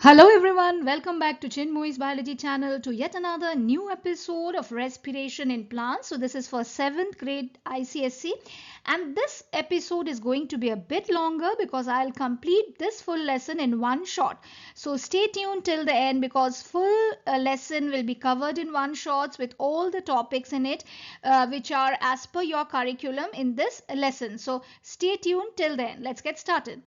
Hello everyone, welcome back to Chinmoy's Biology channel to yet another new episode of Respiration in Plants. So this is for 7th grade ICSE and this episode is going to be a bit longer because I'll complete this full lesson in one shot. So stay tuned till the end because full lesson will be covered in one shot with all the topics in it which are as per your curriculum in this lesson. So stay tuned till then. Let's get started.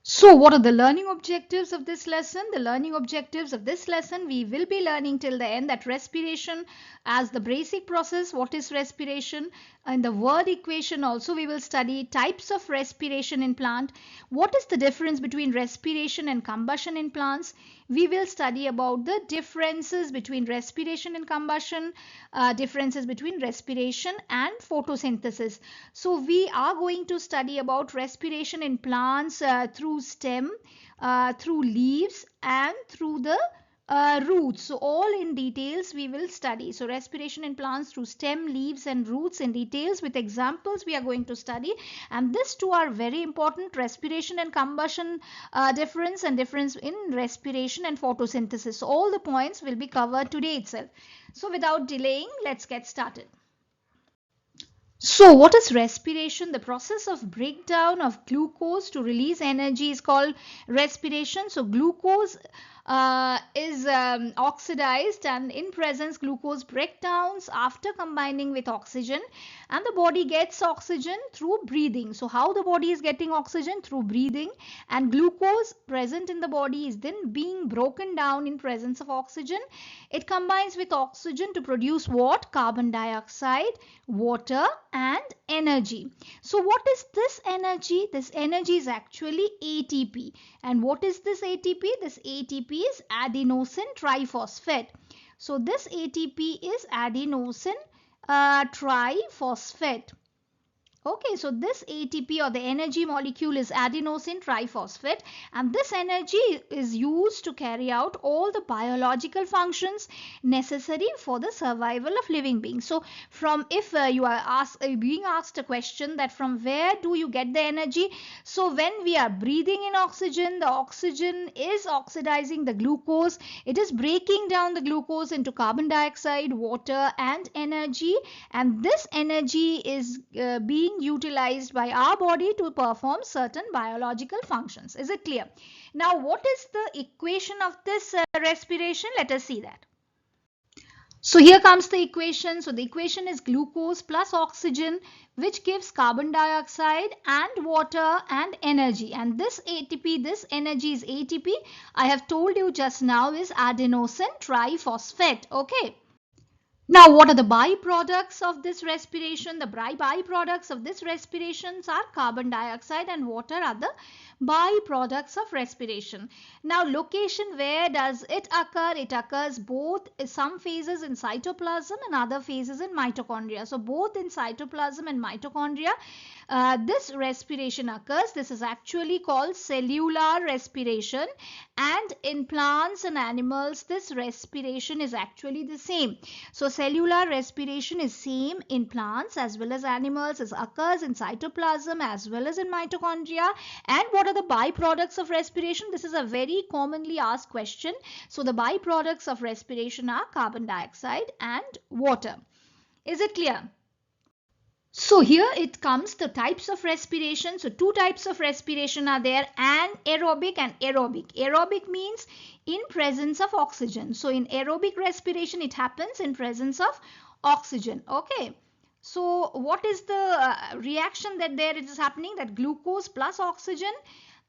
So what are the learning objectives of this lesson? The learning objectives of this lesson, we will be learning till the end that respiration as the basic process. What is respiration? And the word equation also we will study types of respiration in plant. What is the difference between respiration and combustion in plants? We will study about the differences between respiration and combustion, differences between respiration and photosynthesis. So we are going to study about respiration in plants through stem, through leaves and through the roots. So all in details we will study. So respiration in plants through stem, leaves and roots in details with examples we are going to study. And these two are very important, respiration and combustion difference and difference in respiration and photosynthesis. So all the points will be covered today itself. So without delaying, let's get started. So what is respiration? The process of breakdown of glucose to release energy is called respiration. So glucose is oxidized and in presence glucose breakdowns after combining with oxygen and the body gets oxygen through breathing. So how the body is getting oxygen? Through breathing, and glucose present in the body is then being broken down in presence of oxygen. It combines with oxygen to produce what? Carbon dioxide, water and energy. So what is this energy? This energy is actually ATP. And what is this ATP? This ATP is adenosine triphosphate. So this ATP is adenosine triphosphate. Okay, so this ATP or the energy molecule is adenosine triphosphate, and this energy is used to carry out all the biological functions necessary for the survival of living beings. So from if you are being asked a question that from where do you get the energy? So when we are breathing in oxygen, the oxygen is oxidizing the glucose. It is breaking down the glucose into carbon dioxide, water and energy, and this energy is being utilized by our body to perform certain biological functions. Is it clear? Now what is the equation of this respiration? Let us see that. So here comes the equation. So the equation is glucose plus oxygen, which gives carbon dioxide and water and energy. And this ATP, this energy is ATP. I have told you just now is adenosine triphosphate. Okay. Now, what are the byproducts of this respiration? The byproducts of this respiration are carbon dioxide and water are the byproducts of respiration. Now, location, where does it occur? It occurs both some phases in cytoplasm and other phases in mitochondria. So, both in cytoplasm and mitochondria, this respiration occurs. This is actually called cellular respiration, and in plants and animals, this respiration is actually the same. So cellular respiration is same in plants as well as animals. It occurs in cytoplasm as well as in mitochondria. And what are the byproducts of respiration? This is a very commonly asked question. So the byproducts of respiration are carbon dioxide and water. Is it clear? So here it comes the types of respiration. So two types of respiration are there, anaerobic and aerobic. Aerobic means in presence of oxygen. So in aerobic respiration it happens in presence of oxygen. Okay. So what is the reaction that there is happening? That glucose plus oxygen,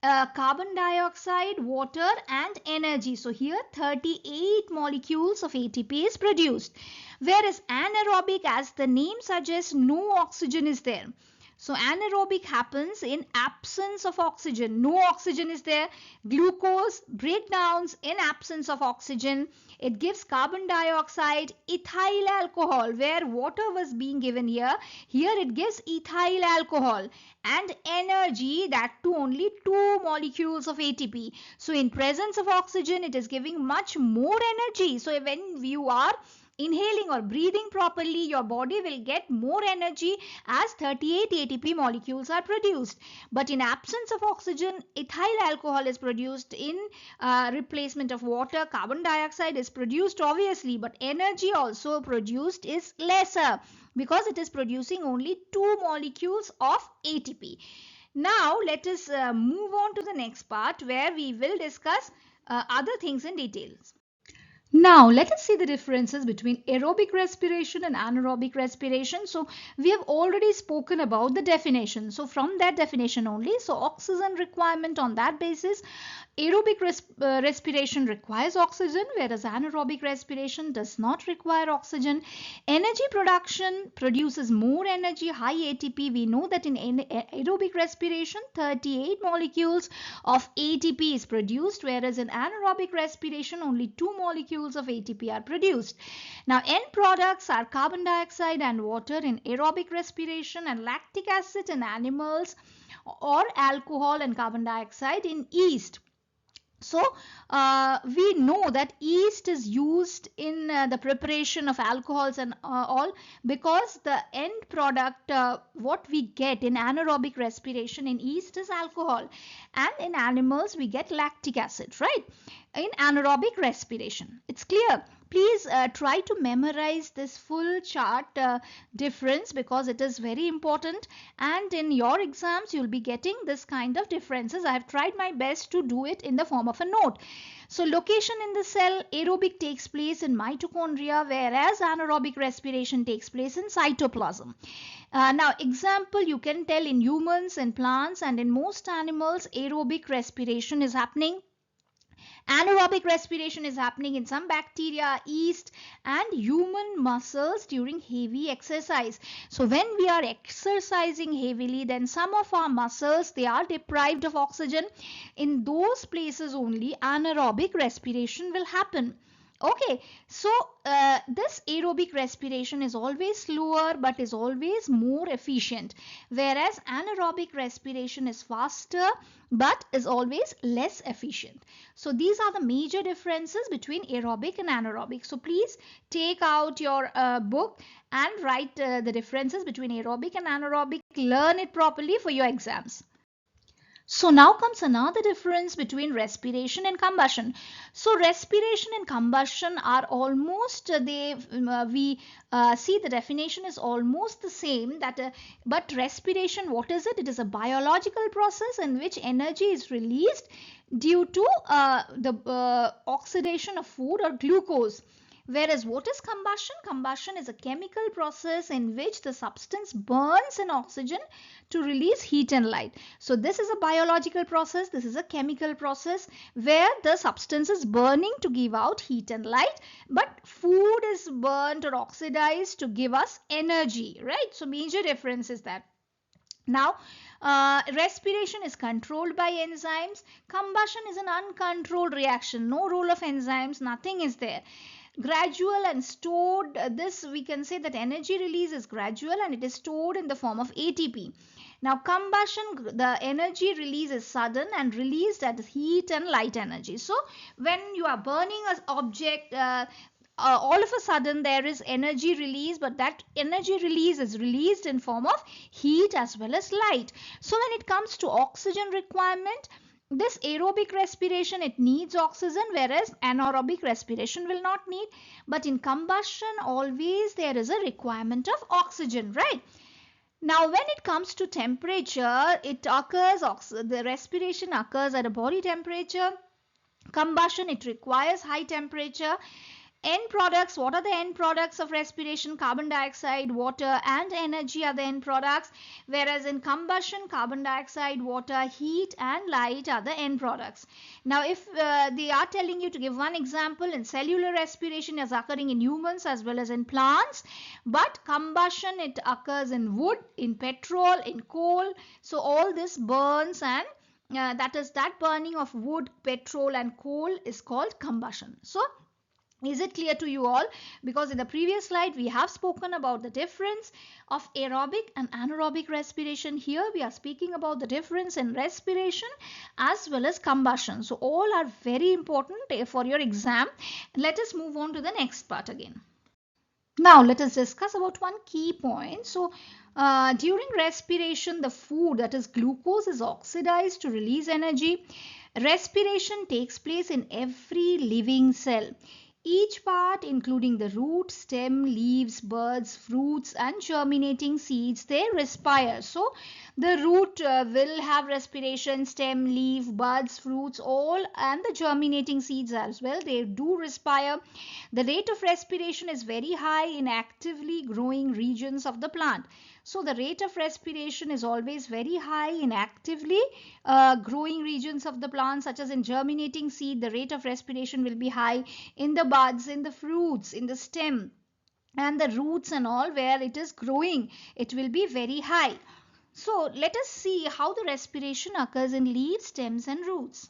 carbon dioxide, water and energy. So here 38 molecules of ATP is produced. Whereas anaerobic, as the name suggests, no oxygen is there. So anaerobic happens in absence of oxygen. No oxygen is there. Glucose breakdowns in absence of oxygen. It gives carbon dioxide, ethyl alcohol, where water was being given here. Here it gives ethyl alcohol and energy, that too only 2 molecules of ATP. So in presence of oxygen, it is giving much more energy. So when you are inhaling or breathing properly, your body will get more energy as 38 ATP molecules are produced. But in absence of oxygen, ethyl alcohol is produced. In replacement of water, carbon dioxide is produced obviously, but energy also produced is lesser because it is producing only 2 molecules of ATP. Now let us move on to the next part where we will discuss other things in details. Now, let us see the differences between aerobic respiration and anaerobic respiration. So, we have already spoken about the definition. So, from that definition only, so oxygen requirement on that basis, aerobic respiration requires oxygen, whereas anaerobic respiration does not require oxygen. Energy production produces more energy, high ATP. We know that in aerobic respiration, 38 molecules of ATP is produced, whereas in anaerobic respiration, only 2 molecules of ATP are produced. Now, end products are carbon dioxide and water in aerobic respiration, and lactic acid in animals, or alcohol and carbon dioxide in yeast. So, we know that yeast is used in the preparation of alcohols and all, because the end product, what we get in anaerobic respiration in yeast is alcohol, and in animals we get lactic acid, right? In anaerobic respiration. It's clear. Please try to memorize this full chart difference, because it is very important, and in your exams you'll be getting this kind of differences. I have tried my best to do it in the form of a note. So, location in the cell, aerobic takes place in mitochondria, whereas anaerobic respiration takes place in cytoplasm. Now, example, you can tell in humans and plants and in most animals, aerobic respiration is happening. Anaerobic respiration is happening in some bacteria, yeast, and human muscles during heavy exercise. So when we are exercising heavily, then some of our muscles, they are deprived of oxygen. In those places only anaerobic respiration will happen. Okay, so this aerobic respiration is always slower but is always more efficient, whereas anaerobic respiration is faster but is always less efficient. So these are the major differences between aerobic and anaerobic. So please take out your book and write the differences between aerobic and anaerobic. Learn it properly for your exams. So now comes another difference between respiration and combustion. So respiration and combustion are almost, we see the definition is almost the same, but respiration, what is it? It is a biological process in which energy is released due to the oxidation of food or glucose. Whereas what is combustion? Combustion is a chemical process in which the substance burns in oxygen to release heat and light. So this is a biological process, this is a chemical process where the substance is burning to give out heat and light, but food is burnt or oxidized to give us energy, right? So major difference is that. Now, respiration is controlled by enzymes. Combustion is an uncontrolled reaction. No role of enzymes, nothing is there. Gradual and stored, this we can say that energy release is gradual and it is stored in the form of ATP. Now, combustion, the energy release is sudden and released as heat and light energy. So, when you are burning an object, all of a sudden there is energy release, but that energy release is released in form of heat as well as light. So when it comes to oxygen requirement, this aerobic respiration, it needs oxygen, whereas anaerobic respiration will not need. But in combustion, always there is a requirement of oxygen, right? Now, when it comes to temperature, it occurs, the respiration occurs at a body temperature. Combustion, it requires high temperature. End products, what are the end products of respiration? Carbon dioxide, water, and energy are the end products. Whereas in combustion, carbon dioxide, water, heat, and light are the end products. Now, if they are telling you to give one example, in cellular respiration is occurring in humans as well as in plants. But combustion, it occurs in wood, in petrol, in coal. So all this burns, and that burning of wood, petrol, and coal is called combustion. So is it clear to you all? Because in the previous slide we have spoken about the difference of aerobic and anaerobic respiration. Here we are speaking about the difference in respiration as well as combustion. So all are very important for your exam. Let us move on to the next part again. Now let us discuss about one key point. So during respiration, the food, that is glucose, is oxidized to release energy. Respiration takes place in every living cell. Each part, including the root, stem, leaves, buds, fruits, and germinating seeds, they respire. So the root will have respiration, stem, leaf, buds, fruits, all, and the germinating seeds as well. They do respire. The rate of respiration is very high in actively growing regions of the plant. So the rate of respiration is always very high in actively growing regions of the plant, such as in germinating seed. The rate of respiration will be high in the buds, in the fruits, in the stem, and the roots and all where it is growing. It will be very high. So let us see how the respiration occurs in leaves, stems, and roots.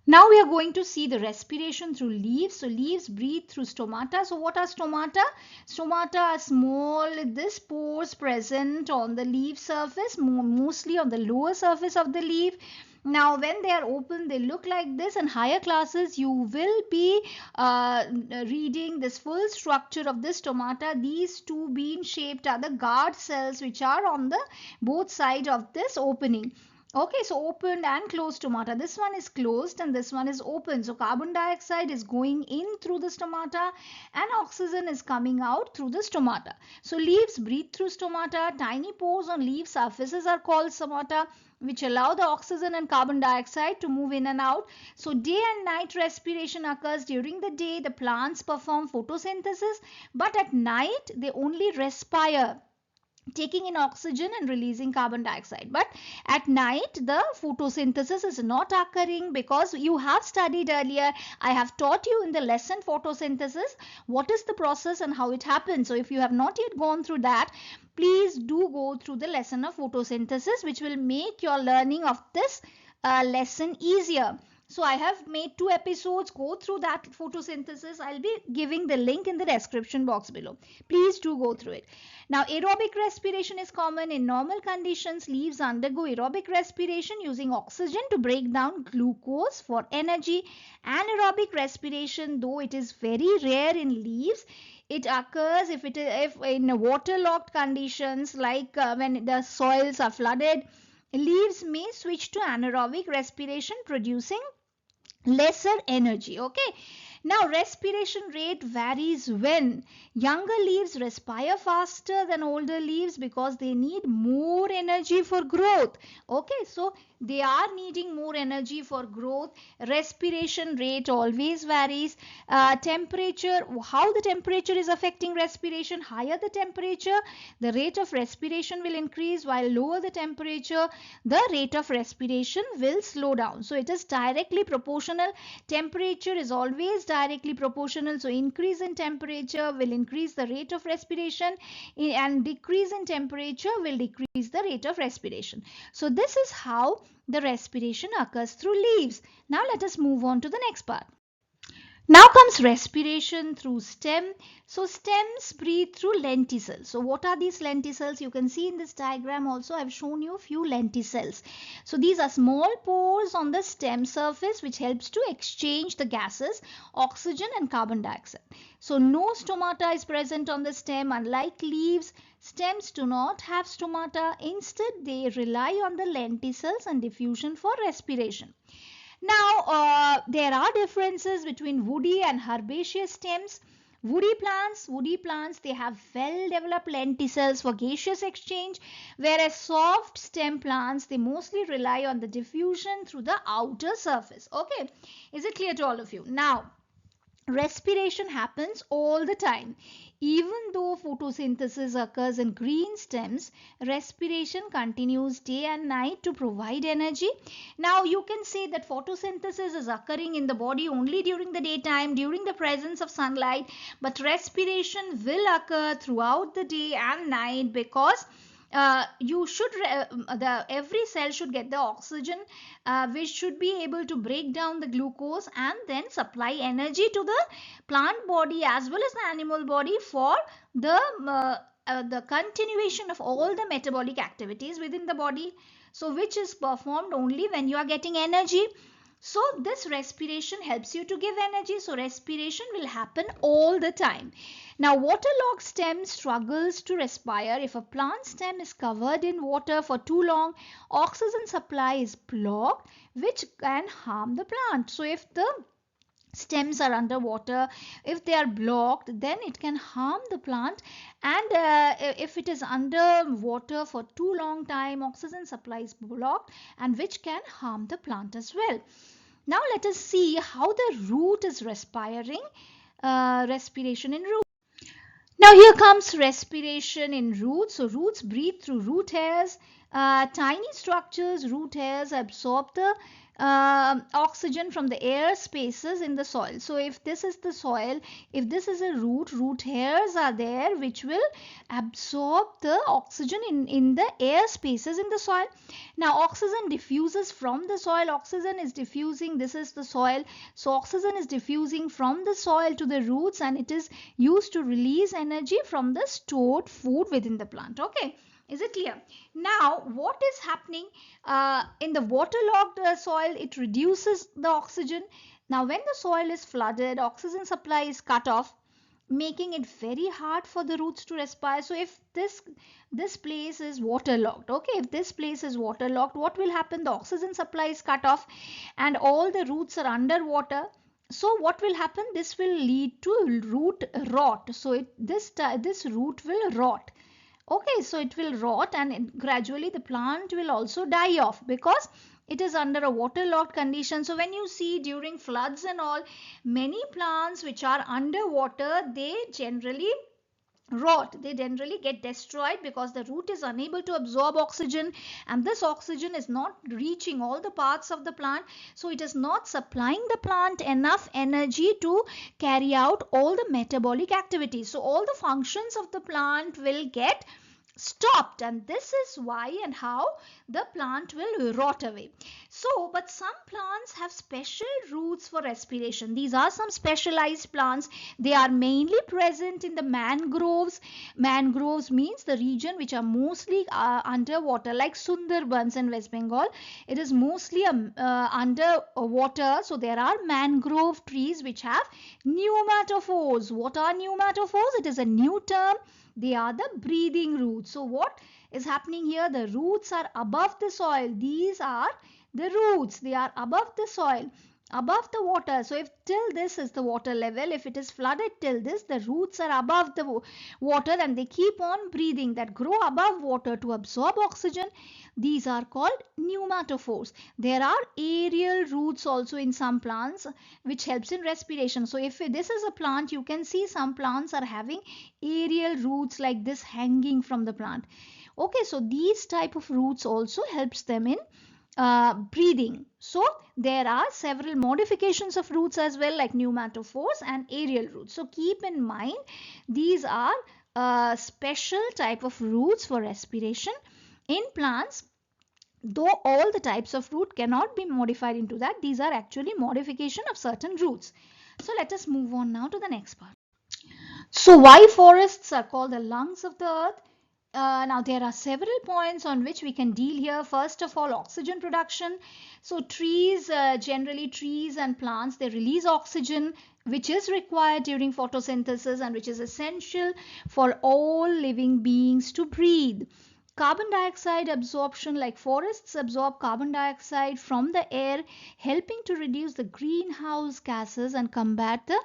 Now we are going to see the respiration through leaves. So leaves breathe through stomata. So what are stomata? Stomata are small, this pores present on the leaf surface, mostly on the lower surface of the leaf. Now when they are open, they look like this. In higher classes, you will be reading this full structure of the stomata. These two bean shaped are the guard cells which are on the both sides of this opening. Okay, so opened and closed stomata. This one is closed and this one is open. So carbon dioxide is going in through the stomata and oxygen is coming out through the stomata. So leaves breathe through stomata. Tiny pores on leaf surfaces are called stomata, which allow the oxygen and carbon dioxide to move in and out. So day and night respiration occurs. During the day, the plants perform photosynthesis, but at night they only respire, taking in oxygen and releasing carbon dioxide. But at night the photosynthesis is not occurring, because you have studied earlier, I have taught you in the lesson photosynthesis what is the process and how it happens. So if you have not yet gone through that, please do go through the lesson of photosynthesis, which will make your learning of this lesson easier. So I have made 2 episodes. Go through that photosynthesis. I'll be giving the link in the description box below. Please do go through it. Now, aerobic respiration is common. In normal conditions, leaves undergo aerobic respiration using oxygen to break down glucose for energy. Anaerobic respiration, though it is very rare in leaves, it occurs if in waterlogged conditions, like when the soils are flooded. Leaves may switch to anaerobic respiration, producing lesser energy. Okay, now respiration rate varies when younger leaves respire faster than older leaves, because they need more energy for growth. Okay, so they are needing more energy for growth. Respiration rate always varies. Temperature, how the temperature is affecting respiration: higher the temperature, the rate of respiration will increase, while lower the temperature, the rate of respiration will slow down. So it is directly proportional. Temperature is always directly proportional. So increase in temperature will increase the rate of respiration, and decrease in temperature will decrease the rate of respiration. So this is how the respiration occurs through leaves. Now let us move on to the next part. Now comes respiration through stem. So stems breathe through lenticels. So what are these lenticels? You can see in this diagram also I've shown you a few lenticels. So these are small pores on the stem surface which helps to exchange the gases, oxygen and carbon dioxide. So no stomata is present on the stem. Unlike leaves, stems do not have stomata. Instead, they rely on the lenticels and diffusion for respiration. Now, there are differences between woody and herbaceous stems. Woody plants, they have well-developed lenticels for gaseous exchange, whereas soft stem plants, they mostly rely on the diffusion through the outer surface. Okay, is it clear to all of you? Now, respiration happens all the time. Even though photosynthesis occurs in green stems, respiration continues day and night to provide energy. Now you can say that photosynthesis is occurring in the body only during the daytime, during the presence of sunlight, but respiration will occur throughout the day and night, because you should the every cell should get the oxygen, which should be able to break down the glucose and then supply energy to the plant body as well as the animal body for the continuation of all the metabolic activities within the body, so which is performed only when you are getting energy. So this respiration helps you to give energy. So respiration will happen all the time. Now waterlogged stem struggles to respire. If a plant stem is covered in water for too long, oxygen supply is blocked, which can harm the plant. So if the stems are underwater, if they are blocked, then it can harm the plant. And if it is under water for too long time, oxygen supply is blocked, and which can harm the plant as well. Now let us see how the root is respiring. Respiration in root. Now here comes respiration in roots. So roots breathe through root hairs. Tiny structures, root hairs absorb the oxygen from the air spaces in the soil. So if this is the soil, if this is a root, root hairs are there which will absorb the oxygen in the air spaces in the soil. Now oxygen diffuses from the soil. Oxygen is diffusing. This is the soil. So oxygen is diffusing from the soil to the roots, and it is used to release energy from the stored food within the plant. Okay, is it clear? Now what is happening in the waterlogged soil? It reduces the oxygen. Now when the soil is flooded, oxygen supply is cut off, making it very hard for the roots to respire. So if this place is waterlogged, okay, if this place is waterlogged, what will happen? The oxygen supply is cut off and all the roots are underwater. So what will happen? This will lead to root rot. So this root will rot. Okay, so it will rot, and gradually the plant will also die off because it is under a waterlogged condition. So when you see during floods and all, many plants which are underwater, they generally rot, they generally get destroyed because the root is unable to absorb oxygen, and this oxygen is not reaching all the parts of the plant. So it is not supplying the plant enough energy to carry out all the metabolic activities. So all the functions of the plant will get stopped, and this is why and how the plant will rot away. So but some plants have special roots for respiration. These are some specialized plants. They are mainly present in the mangroves. Mangroves means the region which are mostly underwater, like Sundarbans in West Bengal. It is mostly under water. So there are mangrove trees which have pneumatophores. What are pneumatophores? It is a new term. They are the breathing roots. So what is happening here? The roots are above the soil. These are the roots. They are above the soil, above the water. So if till this is the water level, if it is flooded till this, the roots are above the water and they keep on breathing, that grow above water to absorb oxygen. These are called pneumatophores. There are aerial roots also in some plants which helps in respiration. So if this is a plant, you can see some plants are having aerial roots like this hanging from the plant. Okay, so these type of roots also helps them in breathing. So there are several modifications of roots as well, like pneumatophores and aerial roots. So keep in mind, these are special type of roots for respiration in plants. Though all the types of root cannot be modified into that, these are actually modification of certain roots. So let us move on now to the next part. So why forests are called the lungs of the earth? Now there are several points on which we can deal here. First of all, oxygen production. So trees, generally trees and plants, they release oxygen which is required during photosynthesis and which is essential for all living beings to breathe. Carbon dioxide absorption, like forests absorb carbon dioxide from the air, helping to reduce the greenhouse gases and combat the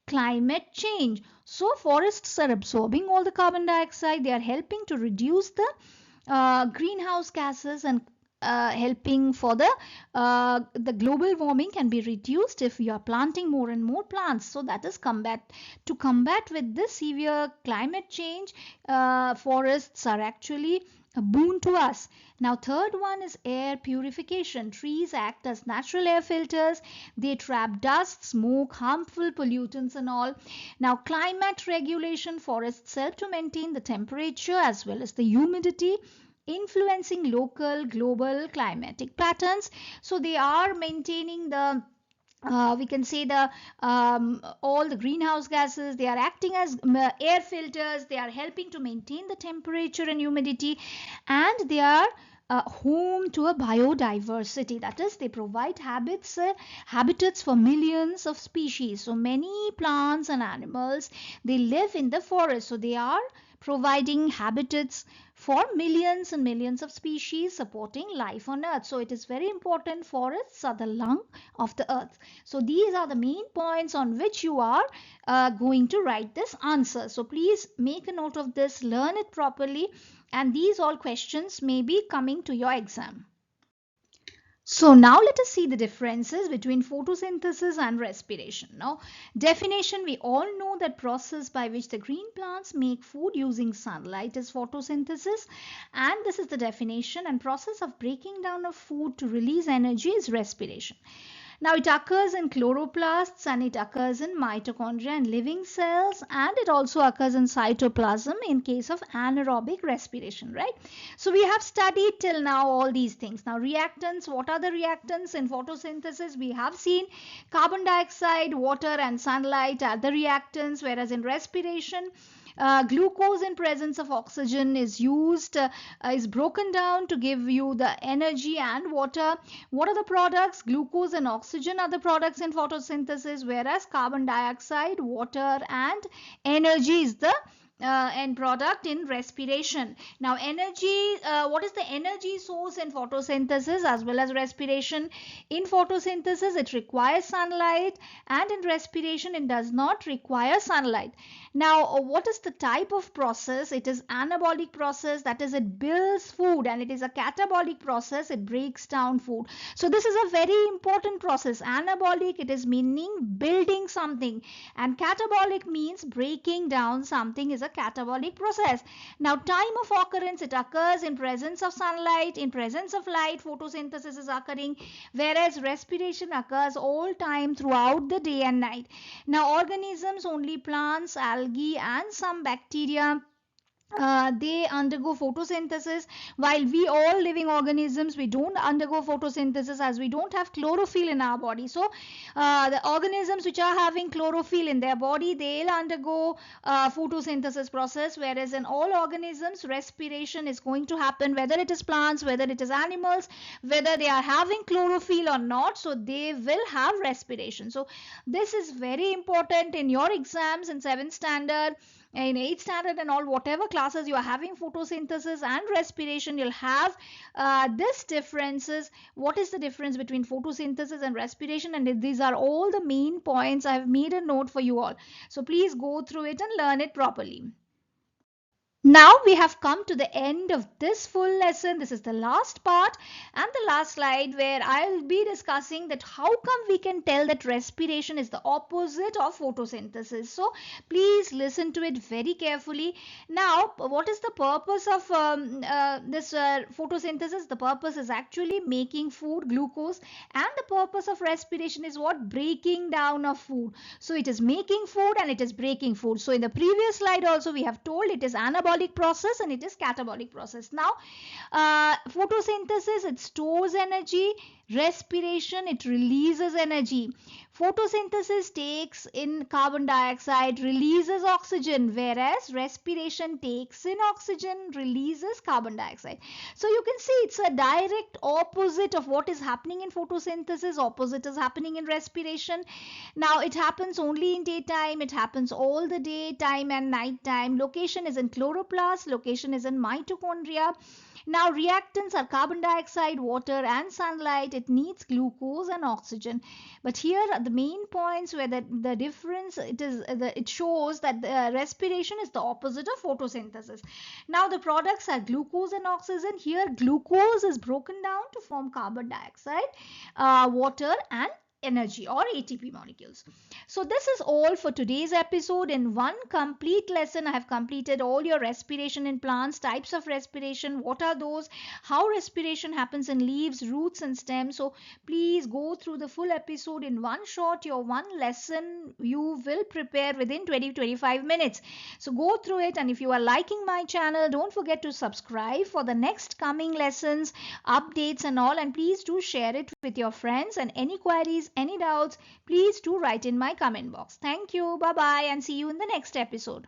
climate change. So forests are absorbing all the carbon dioxide. They are helping to reduce the greenhouse gases and helping for the global warming can be reduced if you are planting more and more plants. So that is to combat with this severe climate change. Forests are actually a boon to us. Now third one is air purification. Trees act as natural air filters. They trap dust, smoke, harmful pollutants and all. Now climate regulation. Forests help to maintain the temperature as well as the humidity, influencing local global climatic patterns. So they are maintaining the we can say the all the greenhouse gases. They are acting as air filters. They are helping to maintain the temperature and humidity, and they are home to a biodiversity. That is, they provide habitats for millions of species. So many plants and animals, they live in the forest. So they are providing habitats for millions and millions of species, supporting life on earth. So it is very important. Forests are the lung of the earth. So these are the main points on which you are going to write this answer. So please make a note of this, learn it properly, and these all questions may be coming to your exam. So now let us see the differences between photosynthesis and respiration. Now, definition, we all know that process by which the green plants make food using sunlight is photosynthesis, and this is the definition, and process of breaking down of food to release energy is respiration. Now it occurs in chloroplasts and it occurs in mitochondria and living cells, and it also occurs in cytoplasm in case of anaerobic respiration, right? So we have studied till now all these things. Now reactants, what are the reactants in photosynthesis? We have seen carbon dioxide, water and sunlight are the reactants, whereas in respiration, glucose in presence of oxygen is used, is broken down to give you the energy and water. What are the products? Glucose and oxygen are the products in photosynthesis, whereas carbon dioxide, water and energy is the end product in respiration. Now energy, what is the energy source in photosynthesis as well as respiration? In photosynthesis it requires sunlight, and in respiration it does not require sunlight. Now what is the type of process? It is anabolic process, that is it builds food, and it is a catabolic process, it breaks down food. So this is a very important process. Anabolic, it is meaning building something, and catabolic means breaking down something is a catabolic process. Now time of occurrence, it occurs in presence of sunlight, in presence of light photosynthesis is occurring, whereas respiration occurs all time throughout the day and night. Now organisms, only plants, algae and some bacteria, they undergo photosynthesis, while we all living organisms, we don't undergo photosynthesis as we don't have chlorophyll in our body. So the organisms which are having chlorophyll in their body, they'll undergo photosynthesis process, whereas in all organisms respiration is going to happen, whether it is plants, whether it is animals, whether they are having chlorophyll or not, so they will have respiration. So this is very important in your exams in 7th standard, in 8th standard and all, whatever classes you are having photosynthesis and respiration, you'll have this differences. What is the difference between photosynthesis and respiration? And these are all the main points. I have made a note for you all, so please go through it and learn it properly. Now we have come to the end of this full lesson. This is the last part and the last slide where I'll be discussing that how come we can tell that respiration is the opposite of photosynthesis. So please listen to it very carefully. Now what is the purpose of this photosynthesis? The purpose is actually making food, glucose, and the purpose of respiration is what? Breaking down of food. So it is making food and it is breaking food. So in the previous slide also we have told it is anabolic process and it is catabolic process. Now photosynthesis, it stores energy, respiration, it releases energy. Photosynthesis takes in carbon dioxide, releases oxygen, whereas respiration takes in oxygen, releases carbon dioxide. So you can see it's a direct opposite of what is happening in photosynthesis. Opposite is happening in respiration. Now it happens only in daytime, it happens all the daytime and night time. Location is in chloroplast, location is in mitochondria. Now reactants are carbon dioxide, water and sunlight. It needs glucose and oxygen. But here are the main points where the difference, it shows that respiration is the opposite of photosynthesis. Now the products are glucose and oxygen. Here glucose is broken down to form carbon dioxide, water and energy or ATP molecules. So this is all for today's episode. In one complete lesson, I have completed all your respiration in plants, types of respiration, what are those, how respiration happens in leaves, roots and stems. So please go through the full episode in one shot. Your one lesson you will prepare within 20-25 minutes. So go through it, and if you are liking my channel, don't forget to subscribe for the next coming lessons, updates and all, and please do share it with your friends. And any queries, any doubts, please do write in my comment box. Thank you. Bye bye, and see you in the next episode.